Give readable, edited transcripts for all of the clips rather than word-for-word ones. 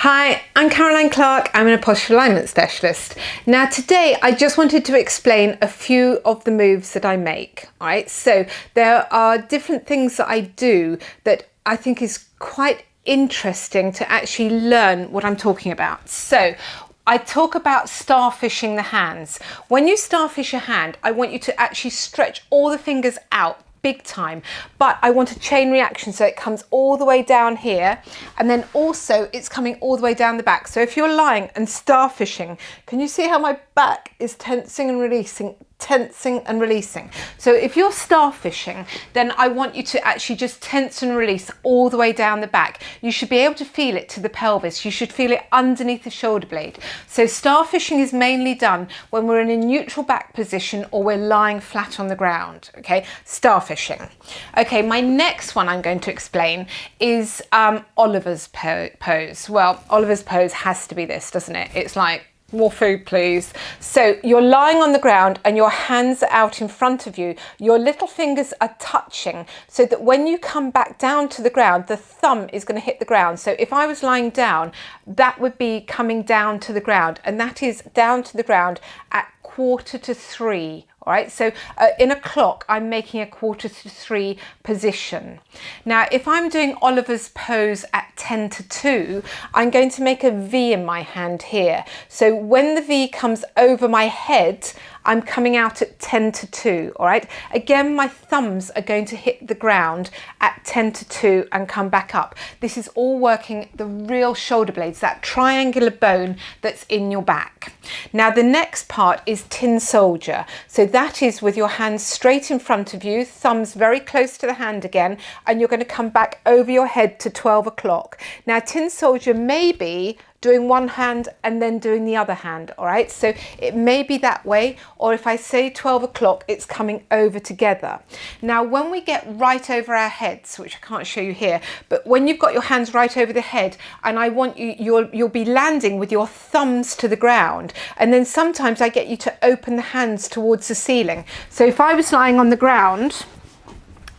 Hi, I'm Caroline Clark. I'm an posture alignment specialist. Now today I just wanted to explain a few of the moves that I make. All right, so there are different things that I do that I think is quite interesting to actually learn what I'm talking about. So I talk about starfishing the hands. When you starfish a hand, I want you to actually stretch all the fingers out big time, but I want a chain reaction, so it comes all the way down here, and then also it's coming all the way down the back. So if you're lying and starfishing, can you see how my back is tensing and releasing, tensing and releasing? So if you're starfishing, then I want you to actually just tense and release all the way down the back. You should be able to feel it to the pelvis. You should feel it underneath the shoulder blade. So starfishing is mainly done when we're in a neutral back position or we're lying flat on the ground. Okay, starfishing. Okay, my next one I'm going to explain is Oliver's pose. Well, Oliver's pose has to be this, doesn't it? It's like, more food please. So you're lying on the ground and your hands are out in front of you. Your little fingers are touching so that when you come back down to the ground, the thumb is going to hit the ground. So if I was lying down, that would be coming down to the ground, and that is down to the ground at 2:45. All right, so in a clock, I'm making a 2:45 position. Now, if I'm doing Oliver's pose at 10:2, I'm going to make a V in my hand here. So when the V comes over my head, I'm coming out at 10:2, all right? Again, my thumbs are going to hit the ground at 10:2 and come back up. This is all working the real shoulder blades, that triangular bone that's in your back. Now, the next part is tin soldier. So that is with your hands straight in front of you, thumbs very close to the hand again, and you're going to come back over your head to 12 o'clock. Now, tin soldier may be doing one hand and then doing the other hand, all right? So it may be that way, or if I say 12 o'clock, it's coming over together. Now, when we get right over our heads, which I can't show you here, but when you've got your hands right over the head, and I want you'll be landing with your thumbs to the ground, and then sometimes I get you to open the hands towards the ceiling. So if I was lying on the ground,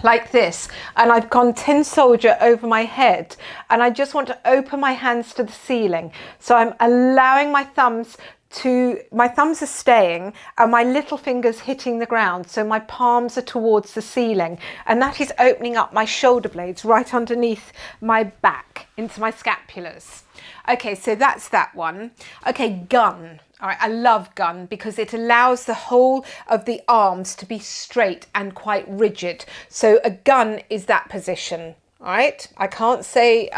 like this, and I've gone tin soldier over my head, and I just want to open my hands to the ceiling. So I'm allowing my thumbs are staying and my little fingers hitting the ground. So my palms are towards the ceiling, and that is opening up my shoulder blades right underneath my back into my scapulars. Okay, so that's that one. Okay, gun. All right, I love gun because it allows the whole of the arms to be straight and quite rigid. So a gun is that position. All right, I can't say,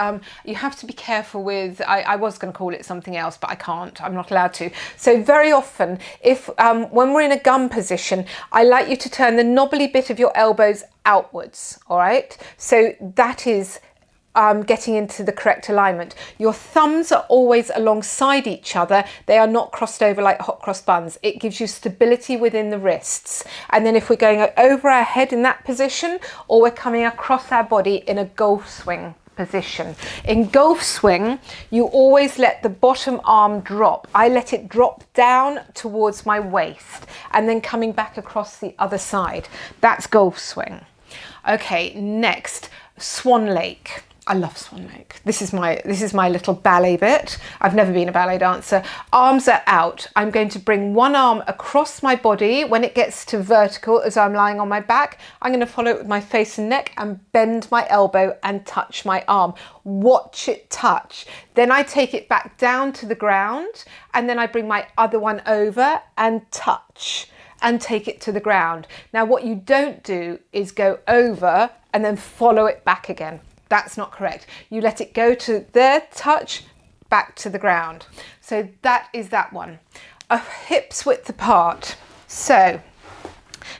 you have to be careful with, I was going to call it something else, but I can't, I'm not allowed to. So very often, if when we're in a gun position, I like you to turn the knobbly bit of your elbows outwards, all right? So that is getting into the correct alignment. Your thumbs are always alongside each other. They are not crossed over like hot cross buns. It gives you stability within the wrists. And then if we're going over our head in that position, or we're coming across our body in a golf swing position. In golf swing, you always let the bottom arm drop. I let it drop down towards my waist and then coming back across the other side. That's golf swing. Okay, next, Swan Lake. I love Swan Lake. This is my little ballet bit. I've never been a ballet dancer. Arms are out. I'm going to bring one arm across my body. When it gets to vertical as I'm lying on my back, I'm going to follow it with my face and neck and bend my elbow and touch my arm. Watch it touch. Then I take it back down to the ground, and then I bring my other one over and touch and take it to the ground. Now, what you don't do is go over and then follow it back again. That's not correct. You let it go to there, touch, back to the ground. So that is that one. A hips width apart. So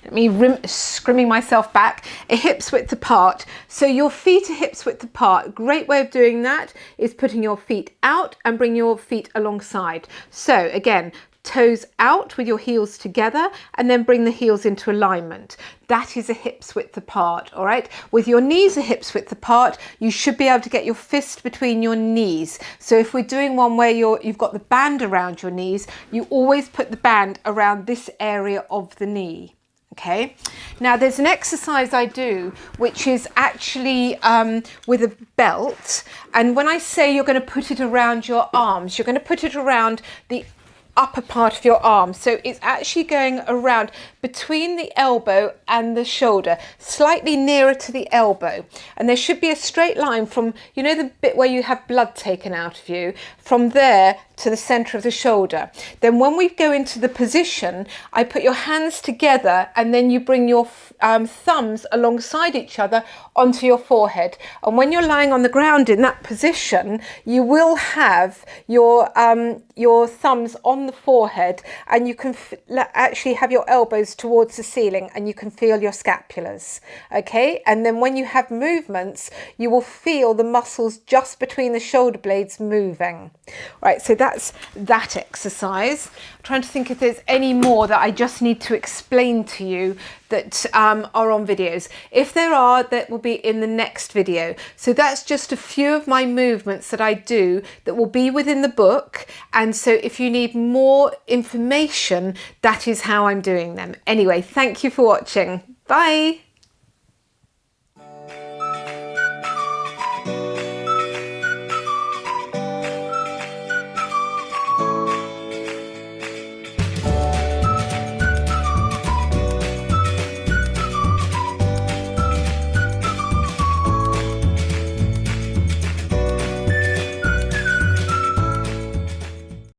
let me scrimming myself back. A hips width apart. So your feet are hips width apart. A great way of doing that is putting your feet out and bring your feet alongside. So again, toes out with your heels together, and then bring the heels into alignment. That is a hips width apart, all right? With your knees a hips width apart, you should be able to get your fist between your knees. So if we're doing one where you've got the band around your knees, you always put the band around this area of the knee. Okay, now there's an exercise I do which is actually with a belt, and when I say you're going to put it around your arms, you're going to put it around the upper part of your arm, so it's actually going around between the elbow and the shoulder, slightly nearer to the elbow, and there should be a straight line from, you know, the bit where you have blood taken out of you, from there to the center of the shoulder. Then when we go into the position, I put your hands together and then you bring your thumbs alongside each other onto your forehead, and when you're lying on the ground in that position, you will have your thumbs on the forehead, and you can actually have your elbows towards the ceiling, and you can feel your scapulars. Okay, and then when you have movements, you will feel the muscles just between the shoulder blades moving. Right, so that's that exercise. I'm trying to think if there's any more that I just need to explain to you that are on videos. If there are, that will be in the next video. So that's just a few of my movements that I do that will be within the book, and so if you need more information, that is how I'm doing them. Anyway, thank you for watching. Bye.